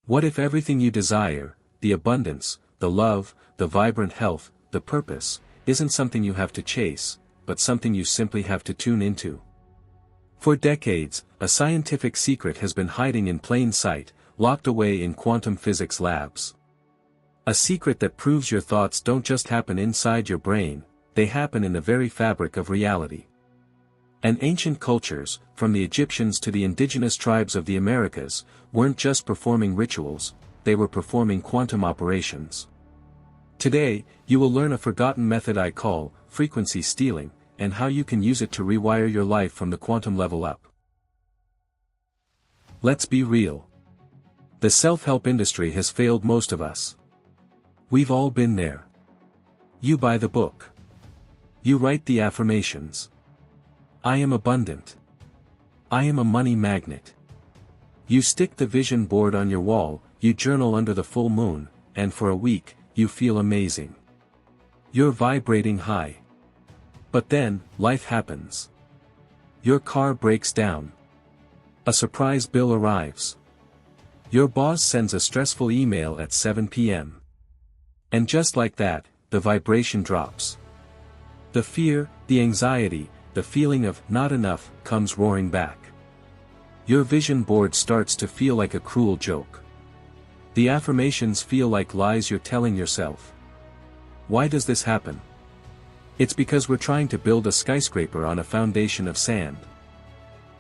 What if everything you desire, the abundance, the love, the vibrant health, the purpose, isn't something you have to chase, but something you simply have to tune into? For decades, a scientific secret has been hiding in plain sight, locked away in quantum physics labs. A secret that proves your thoughts don't just happen inside your brain, they happen in the very fabric of reality. And ancient cultures, from the Egyptians to the indigenous tribes of the Americas, weren't just performing rituals, they were performing quantum operations. Today, you will learn a forgotten method I call frequency stealing, and how you can use it to rewire your life from the quantum level up. Let's be real. The self-help industry has failed most of us. We've all been there. You buy the book. You write the affirmations. I am abundant. I am a money magnet. You stick the vision board on your wall, you journal under the full moon, and for a week, you feel amazing. You're vibrating high. But then, life happens. Your car breaks down. A surprise bill arrives. Your boss sends a stressful email at 7 p.m. And just like that, the vibration drops. The fear, the anxiety, the feeling of not enough comes roaring back. Your vision board starts to feel like a cruel joke. The affirmations feel like lies you're telling yourself. Why does this happen? It's because we're trying to build a skyscraper on a foundation of sand.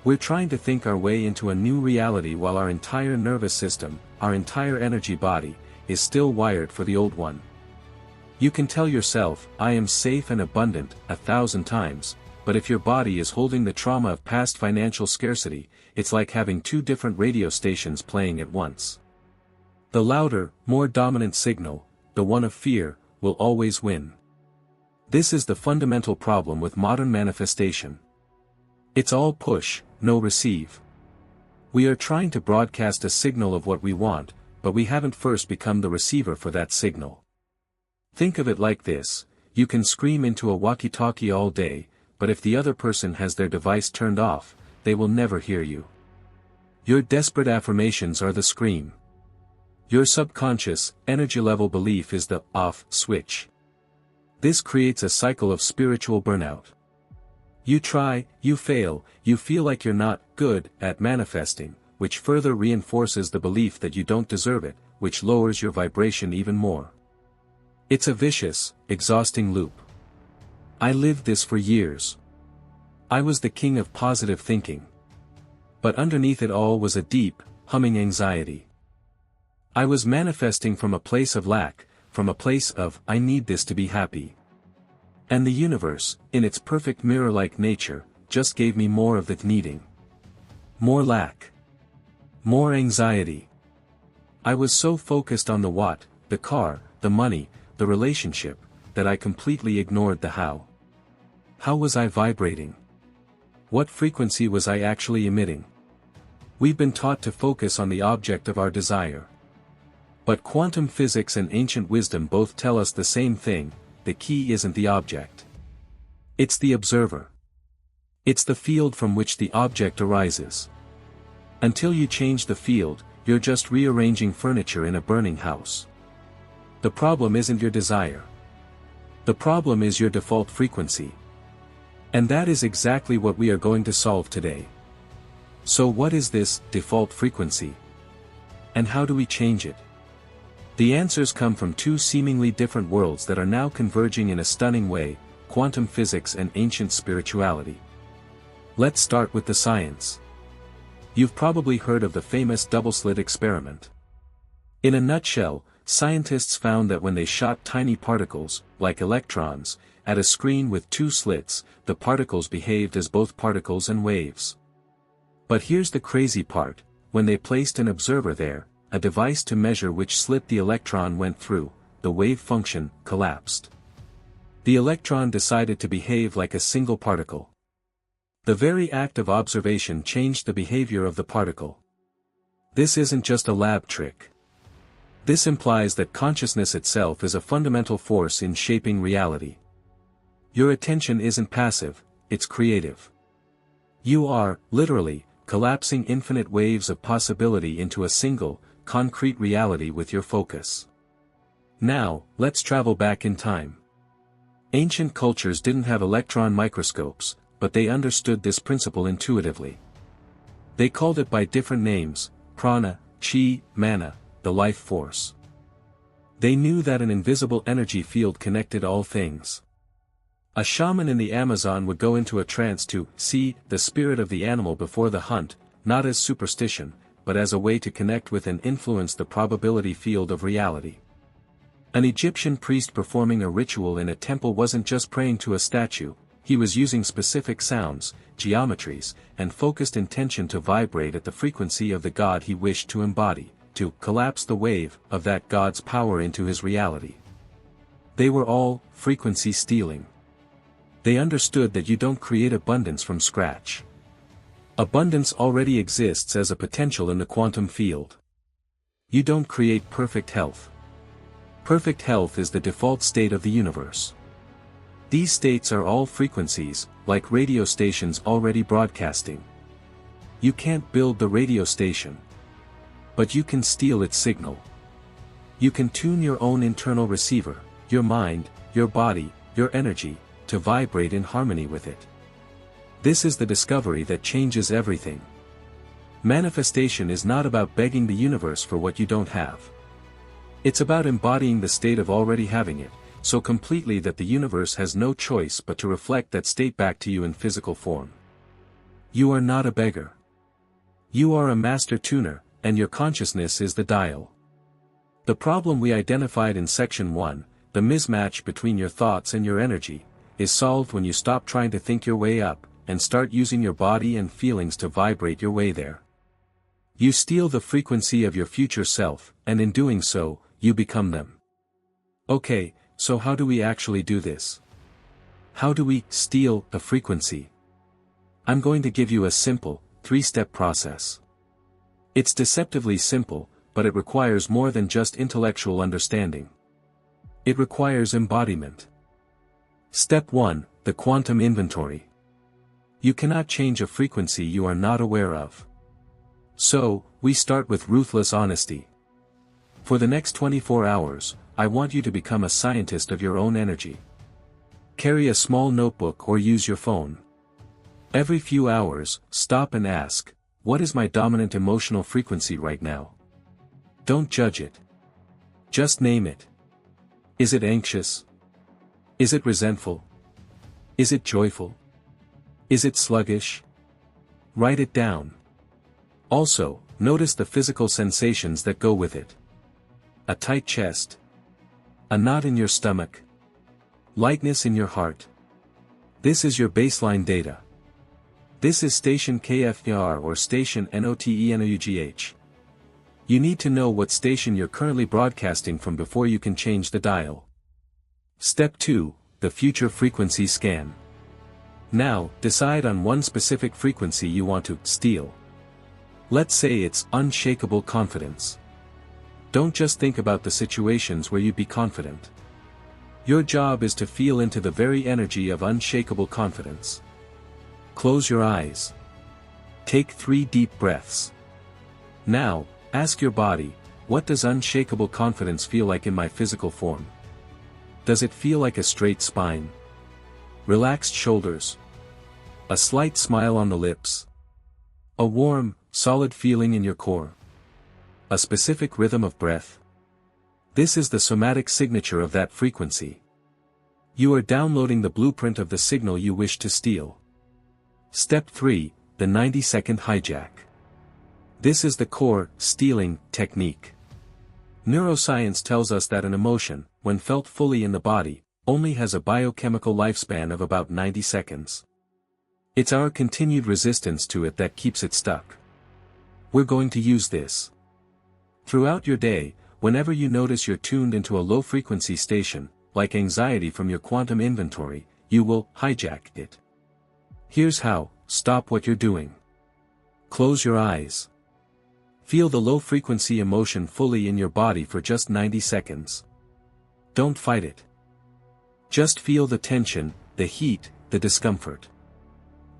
We're trying to think our way into a new reality while our entire nervous system, our entire energy body, is still wired for the old one. You can tell yourself, I am safe and abundant, 1,000 times, but if your body is holding the trauma of past financial scarcity, it's like having two different radio stations playing at once. The louder, more dominant signal, the one of fear, will always win. This is the fundamental problem with modern manifestation. It's all push, no receive. We are trying to broadcast a signal of what we want, but we haven't first become the receiver for that signal. Think of it like this: you can scream into a walkie-talkie all day, but if the other person has their device turned off, they will never hear you. Your desperate affirmations are the scream. Your subconscious, energy-level belief is the off switch. This creates a cycle of spiritual burnout. You try, you fail, you feel like you're not good at manifesting, which further reinforces the belief that you don't deserve it, which lowers your vibration even more. It's a vicious, exhausting loop. I lived this for years. I was the king of positive thinking. But underneath it all was a deep, humming anxiety. I was manifesting from a place of lack, from a place of, I need this to be happy. And the universe, in its perfect mirror-like nature, just gave me more of that needing. More lack. More anxiety. I was so focused on the what, the car, the money, the relationship, that I completely ignored the how. How was I vibrating? What frequency was I actually emitting? We've been taught to focus on the object of our desire. But quantum physics and ancient wisdom both tell us the same thing: the key isn't the object. It's the observer. It's the field from which the object arises. Until you change the field, you're just rearranging furniture in a burning house. The problem isn't your desire. The problem is your default frequency. And that is exactly what we are going to solve today. So what is this default frequency? And how do we change it? The answers come from two seemingly different worlds that are now converging in a stunning way: quantum physics and ancient spirituality. Let's start with the science. You've probably heard of the famous double-slit experiment. In a nutshell, scientists found that when they shot tiny particles, like electrons, at a screen with two slits, the particles behaved as both particles and waves. But here's the crazy part: when they placed an observer there, a device to measure which slit the electron went through, the wave function collapsed. The electron decided to behave like a single particle. The very act of observation changed the behavior of the particle. This isn't just a lab trick. This implies that consciousness itself is a fundamental force in shaping reality. Your attention isn't passive, it's creative. You are, literally, collapsing infinite waves of possibility into a single, concrete reality with your focus. Now, let's travel back in time. Ancient cultures didn't have electron microscopes, but they understood this principle intuitively. They called it by different names: prana, chi, mana, the life force. They knew that an invisible energy field connected all things. A shaman in the Amazon would go into a trance to see the spirit of the animal before the hunt, not as superstition, but as a way to connect with and influence the probability field of reality. An Egyptian priest performing a ritual in a temple wasn't just praying to a statue, he was using specific sounds, geometries, and focused intention to vibrate at the frequency of the god he wished to embody, to collapse the wave of that god's power into his reality. They were all frequency stealing. They understood that you don't create abundance from scratch. Abundance already exists as a potential in the quantum field. You don't create perfect health. Perfect health is the default state of the universe. These states are all frequencies, like radio stations already broadcasting. You can't build the radio station. But you can steal its signal. You can tune your own internal receiver, your mind, your body, your energy, to vibrate in harmony with it. This is the discovery that changes everything. Manifestation is not about begging the universe for what you don't have. It's about embodying the state of already having it, so completely that the universe has no choice but to reflect that state back to you in physical form. You are not a beggar. You are a master tuner, and your consciousness is the dial. The problem we identified in Section 1, the mismatch between your thoughts and your energy, is solved when you stop trying to think your way up, and start using your body and feelings to vibrate your way there. You steal the frequency of your future self, and in doing so, you become them. Okay, so how do we actually do this? How do we steal a frequency? I'm going to give you a simple, 3-step process. It's deceptively simple, but it requires more than just intellectual understanding. It requires embodiment. Step 1, the quantum inventory. You cannot change a frequency you are not aware of. So, we start with ruthless honesty. For the next 24 hours, I want you to become a scientist of your own energy. Carry a small notebook or use your phone. Every few hours, stop and ask, what is my dominant emotional frequency right now? Don't judge it. Just name it. Is it anxious? Is it resentful? Is it joyful? Is it sluggish? Write it down. Also, notice the physical sensations that go with it. A tight chest. A knot in your stomach. Lightness in your heart. This is your baseline data. This is station KFR or station NOTENOUGH. You need to know what station you're currently broadcasting from before you can change the dial. Step 2, the future frequency scan. Now, decide on one specific frequency you want to steal. Let's say it's unshakable confidence. Don't just think about the situations where you'd be confident. Your job is to feel into the very energy of unshakable confidence. Close your eyes. Take 3 deep breaths. Now, ask your body, what does unshakable confidence feel like in my physical form? Does it feel like a straight spine? Relaxed shoulders? A slight smile on the lips? A warm, solid feeling in your core? A specific rhythm of breath? This is the somatic signature of that frequency. You are downloading the blueprint of the signal you wish to steal. Step 3, the 90-second hijack. This is the core, stealing, technique. Neuroscience tells us that an emotion, when felt fully in the body, only has a biochemical lifespan of about 90 seconds. It's our continued resistance to it that keeps it stuck. We're going to use this. Throughout your day, whenever you notice you're tuned into a low-frequency station, like anxiety from your quantum inventory, you will hijack it. Here's how: stop what you're doing. Close your eyes. Feel the low-frequency emotion fully in your body for just 90 seconds. Don't fight it. Just feel the tension, the heat, the discomfort.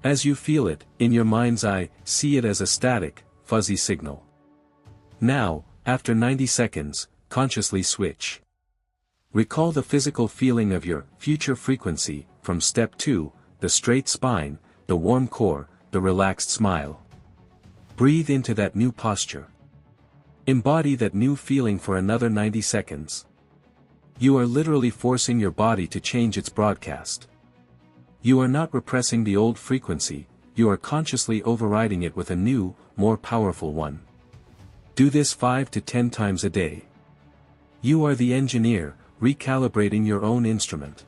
As you feel it, in your mind's eye, see it as a static, fuzzy signal. Now, After 90 seconds, consciously switch. Recall the physical feeling of your future frequency from step 2, the straight spine, the warm core, the relaxed smile. Breathe into that new posture. Embody that new feeling for another 90 seconds. You are literally forcing your body to change its broadcast. You are not repressing the old frequency, you are consciously overriding it with a new, more powerful one. Do this 5 to 10 times a day. You are the engineer, recalibrating your own instrument.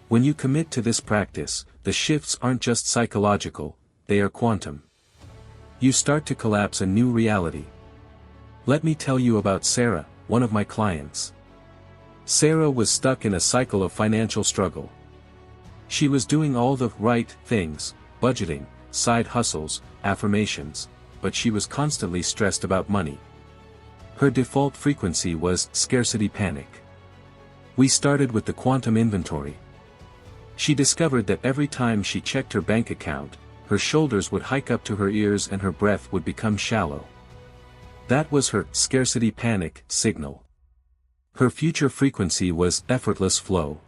When you commit to this practice, the shifts aren't just psychological, they are quantum. You start to collapse a new reality. Let me tell you about Sarah, one of my clients. Sarah was stuck in a cycle of financial struggle. She was doing all the right things, budgeting, side hustles, affirmations, but she was constantly stressed about money. Her default frequency was scarcity panic. We started with the quantum inventory. She discovered that every time she checked her bank account, her shoulders would hike up to her ears and her breath would become shallow. That was her scarcity panic signal. Her future frequency was effortless flow.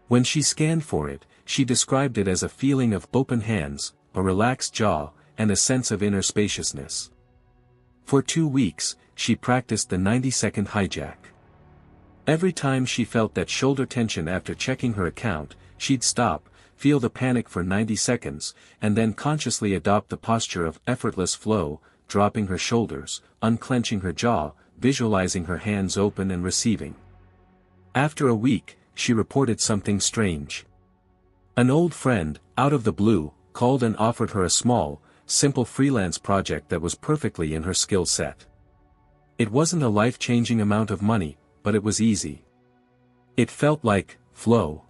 When she scanned for it, she described it as a feeling of open hands, a relaxed jaw, and a sense of inner spaciousness. For 2 weeks, she practiced the 90-second hijack. Every time she felt that shoulder tension after checking her account, she'd stop, feel the panic for 90 seconds, and then consciously adopt the posture of effortless flow, dropping her shoulders, unclenching her jaw, visualizing her hands open and receiving. After a week, she reported something strange. An old friend, out of the blue, called and offered her a small, simple freelance project that was perfectly in her skill set. It wasn't a life-changing amount of money, but it was easy. It felt like flow.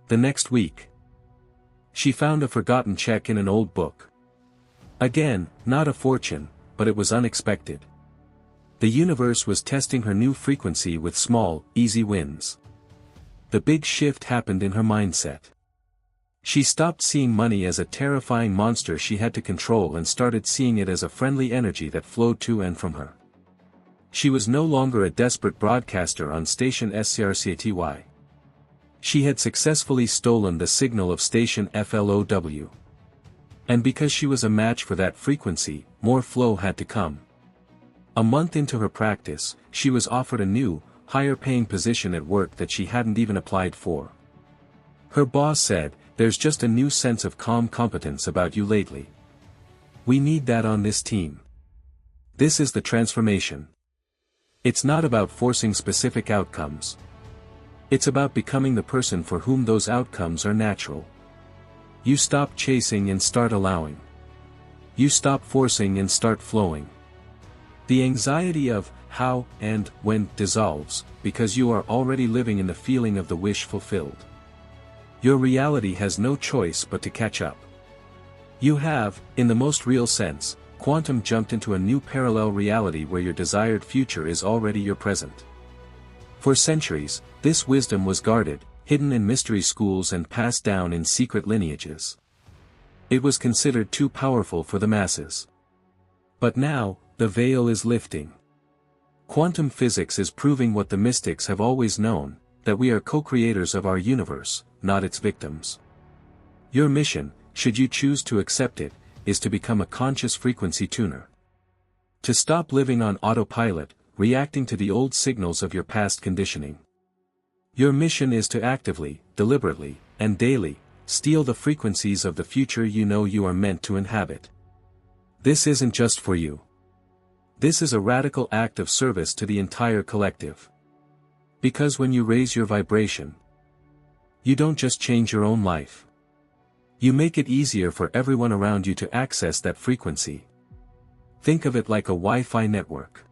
The next week, she found a forgotten check in an old book. Again, not a fortune, but it was unexpected. The universe was testing her new frequency with small, easy wins. The big shift happened in her mindset. She stopped seeing money as a terrifying monster she had to control and started seeing it as a friendly energy that flowed to and from her. She was no longer a desperate broadcaster on station SCRCATY. She had successfully stolen the signal of station FLOW. And because she was a match for that frequency, more flow had to come. A month into her practice, she was offered a new, higher-paying position at work that she hadn't even applied for. Her boss said, "There's just a new sense of calm competence about you lately. We need that on this team." This is the transformation. It's not about forcing specific outcomes. It's about becoming the person for whom those outcomes are natural. You stop chasing and start allowing. You stop forcing and start flowing. The anxiety of how and when dissolves, because you are already living in the feeling of the wish fulfilled. Your reality has no choice but to catch up. You have, in the most real sense, quantum jumped into a new parallel reality where your desired future is already your present. For centuries, this wisdom was guarded, hidden in mystery schools and passed down in secret lineages. It was considered too powerful for the masses. But now, the veil is lifting. Quantum physics is proving what the mystics have always known, that we are co-creators of our universe, not its victims. Your mission, should you choose to accept it, is to become a conscious frequency tuner. To stop living on autopilot, reacting to the old signals of your past conditioning. Your mission is to actively, deliberately, and daily, steal the frequencies of the future you know you are meant to inhabit. This isn't just for you. This is a radical act of service to the entire collective. Because when you raise your vibration, you don't just change your own life. You make it easier for everyone around you to access that frequency. Think of it like a Wi-Fi network.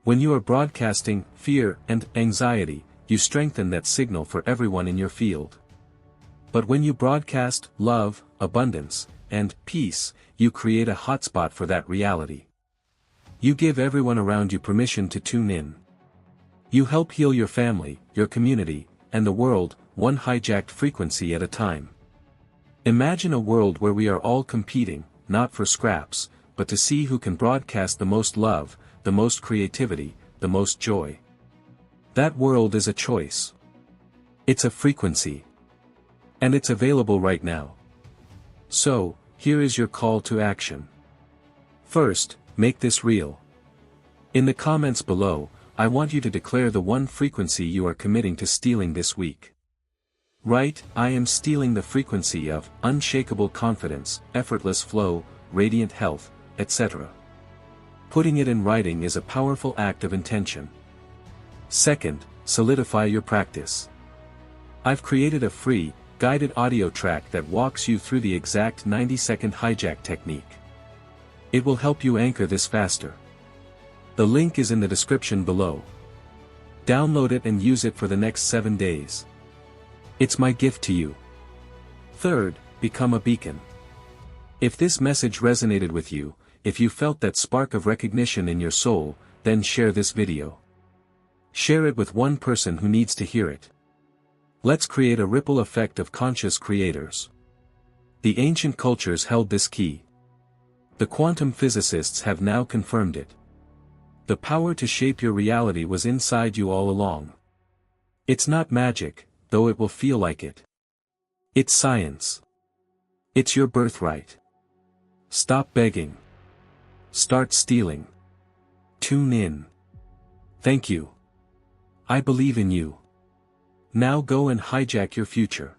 When you are broadcasting fear and anxiety, you strengthen that signal for everyone in your field. But when you broadcast love, abundance, and peace, you create a hotspot for that reality. You give everyone around you permission to tune in. You help heal your family, your community, and the world, one hijacked frequency at a time. Imagine a world where we are all competing, not for scraps, but to see who can broadcast the most love, the most creativity, the most joy. That world is a choice. It's a frequency. And it's available right now. So, here is your call to action. First, make this real. In the comments below, I want you to declare the one frequency you are committing to stealing this week. Write, I am stealing the frequency of unshakable confidence, effortless flow, radiant health, etc. Putting it in writing is a powerful act of intention. Second, solidify your practice. I've created a free, guided audio track that walks you through the exact 90-second hijack technique. It will help you anchor this faster. The link is in the description below. Download it and use it for the next 7 days. It's my gift to you. Third, become a beacon. If this message resonated with you, if you felt that spark of recognition in your soul, then share this video. Share it with one person who needs to hear it. Let's create a ripple effect of conscious creators. The ancient cultures held this key. The quantum physicists have now confirmed it. The power to shape your reality was inside you all along. It's not magic, though it will feel like it. It's science. It's your birthright. Stop begging. Start stealing. Tune in. Thank you. I believe in you. Now go and hijack your future.